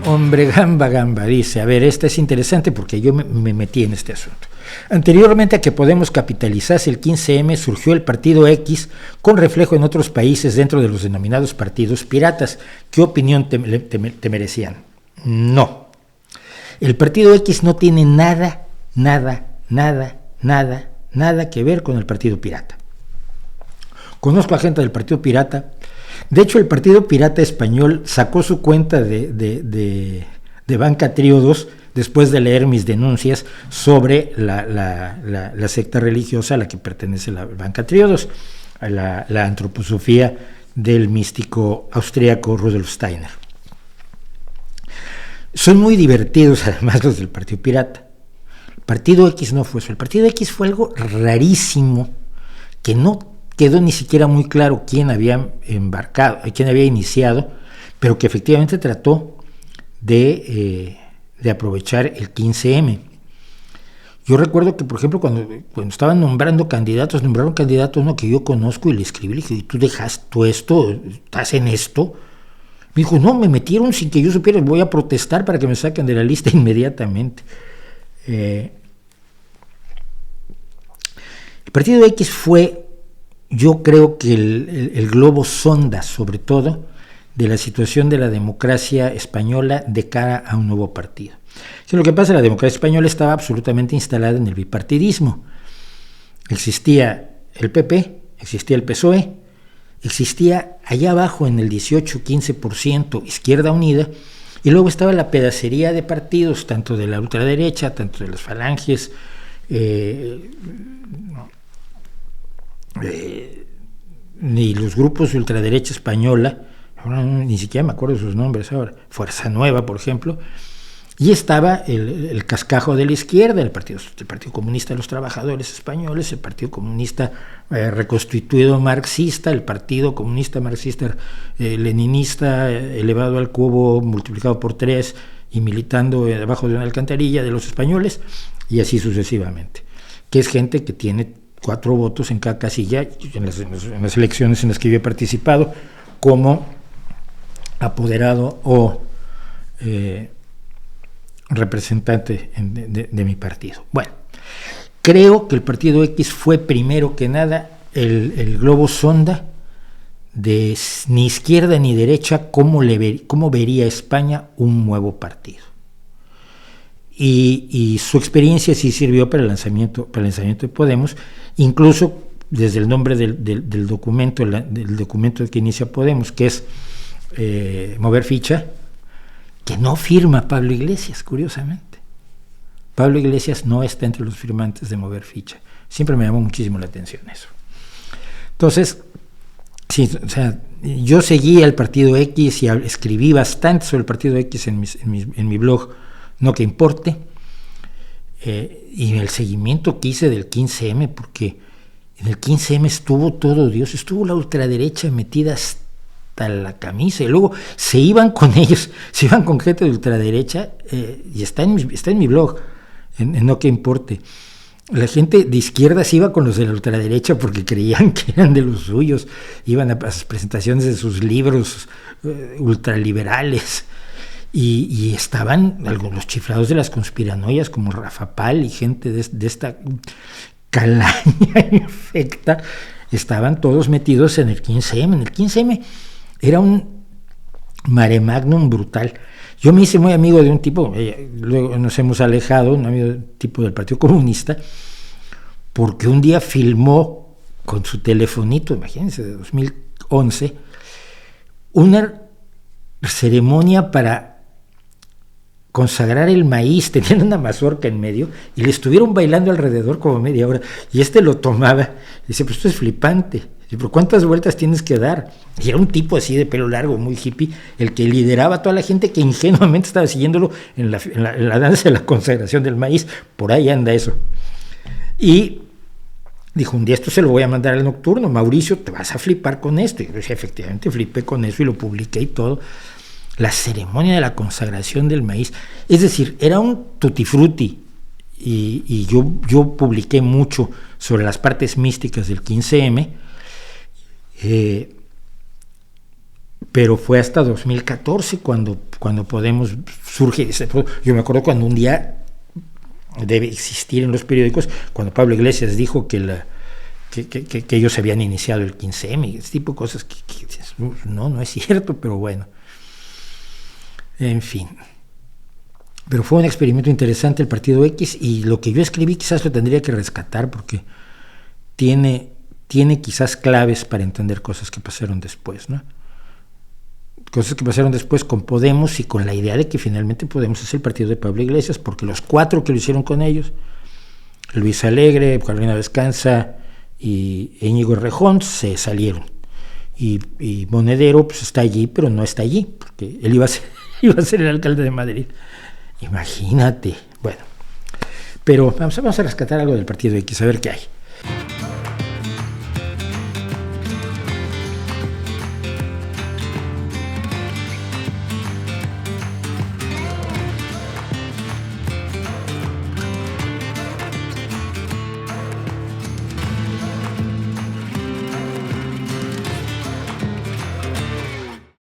Hombre, gamba, gamba, dice, a ver, esta es interesante porque yo me metí en este asunto. Anteriormente a que Podemos capitalizase el 15M, surgió el Partido X con reflejo en otros países dentro de los denominados partidos piratas. ¿Qué opinión te merecían? No. El Partido X no tiene nada que ver con el Partido Pirata. Conozco a gente del Partido Pirata. De hecho, el Partido Pirata Español sacó su cuenta de Banca Tríodos después de leer mis denuncias sobre la secta religiosa a la que pertenece la Banca Tríodos, a la antroposofía del místico austríaco Rudolf Steiner. Son muy divertidos además los del Partido Pirata. El Partido X no fue eso. El Partido X fue algo rarísimo que no quedó ni siquiera muy claro quién había iniciado, pero que efectivamente trató de aprovechar el 15M. Yo recuerdo que, por ejemplo, cuando estaban nombraron candidatos a uno que yo conozco y le escribí, le dije, ¿tú dejas tú esto? ¿Estás en esto? Me dijo, no, me metieron sin que yo supiera, voy a protestar para que me saquen de la lista inmediatamente. El Partido X fue, yo creo que el globo sonda, sobre todo, de la situación de la democracia española de cara a un nuevo partido. Lo que pasa, la democracia española estaba absolutamente instalada en el bipartidismo. Existía el PP, existía el PSOE, existía allá abajo en el 18-15% Izquierda Unida, y luego estaba la pedacería de partidos, tanto de la ultraderecha, tanto de las falanges, ni los grupos de ultraderecha española, ahora ni siquiera me acuerdo de sus nombres ahora, Fuerza Nueva, por ejemplo, y estaba el cascajo de la izquierda, el Partido Comunista de los Trabajadores Españoles, el Partido Comunista reconstituido marxista, el Partido Comunista Marxista Leninista elevado al cubo, multiplicado por 3 y militando debajo de una alcantarilla de los españoles, y así sucesivamente, que es gente que tiene 4 votos en cada casilla en las elecciones en las que yo he participado como apoderado o representante de mi partido. Bueno, creo que el Partido X fue primero que nada el globo sonda de ni izquierda ni derecha cómo vería España un nuevo partido. Y su experiencia sí sirvió para el lanzamiento de Podemos, incluso desde el nombre del documento que inicia Podemos, que es Mover Ficha, que no firma Pablo Iglesias, curiosamente. Pablo Iglesias no está entre los firmantes de Mover Ficha. Siempre me llamó muchísimo la atención eso. Entonces, sí, o sea, yo seguía el Partido X y escribí bastante sobre el Partido X en mi blog No Que Importe, y el seguimiento que hice del 15M, porque en el 15M estuvo todo Dios, estuvo la ultraderecha metida hasta la camisa, y luego se iban con ellos, se iban con gente de ultraderecha, y está en mi blog, en No Que Importe. La gente de izquierda se iba con los de la ultraderecha porque creían que eran de los suyos, iban a las presentaciones de sus libros ultraliberales, y estaban algunos chiflados de las conspiranoias como Rafa Pal y gente de esta calaña infecta, estaban todos metidos en el 15M. En el 15M era un mare magnum brutal. Yo me hice muy amigo de un tipo, luego nos hemos alejado, un amigo tipo del Partido Comunista, porque un día filmó con su telefonito, imagínense, de 2011, una ceremonia para consagrar el maíz. Tenían una mazorca en medio y le estuvieron bailando alrededor como media hora, y lo tomaba y dice, pues esto es flipante. Dice, pero ¿cuántas vueltas tienes que dar? Y era un tipo así de pelo largo, muy hippie, el que lideraba a toda la gente que ingenuamente estaba siguiéndolo en la danza de la consagración del maíz. Por ahí anda eso. Y dijo, un día esto se lo voy a mandar al Nocturno, Mauricio, te vas a flipar con esto. Y yo decía, efectivamente flipé con eso y lo publiqué y todo. La ceremonia de la consagración del maíz, es decir, era un tutti frutti, y yo publiqué mucho sobre las partes místicas del 15M, pero fue hasta 2014 cuando Podemos surge. Yo me acuerdo cuando un día, debe existir en los periódicos, cuando Pablo Iglesias dijo que ellos habían iniciado el 15M, ese tipo de cosas que no es cierto, pero bueno, en fin. Pero fue un experimento interesante el Partido X, y lo que yo escribí quizás lo tendría que rescatar porque tiene quizás claves para entender cosas que pasaron después, ¿no? Cosas que pasaron después con Podemos y con la idea de que finalmente Podemos es el partido de Pablo Iglesias, porque los 4 que lo hicieron con ellos, Luis Alegre, Carolina Vescanza y Íñigo Errejón, se salieron. Y Monedero pues está allí, pero no está allí, porque él iba a ser el alcalde de Madrid. Imagínate. Bueno, pero vamos a rescatar algo del Partido X, a ver qué hay.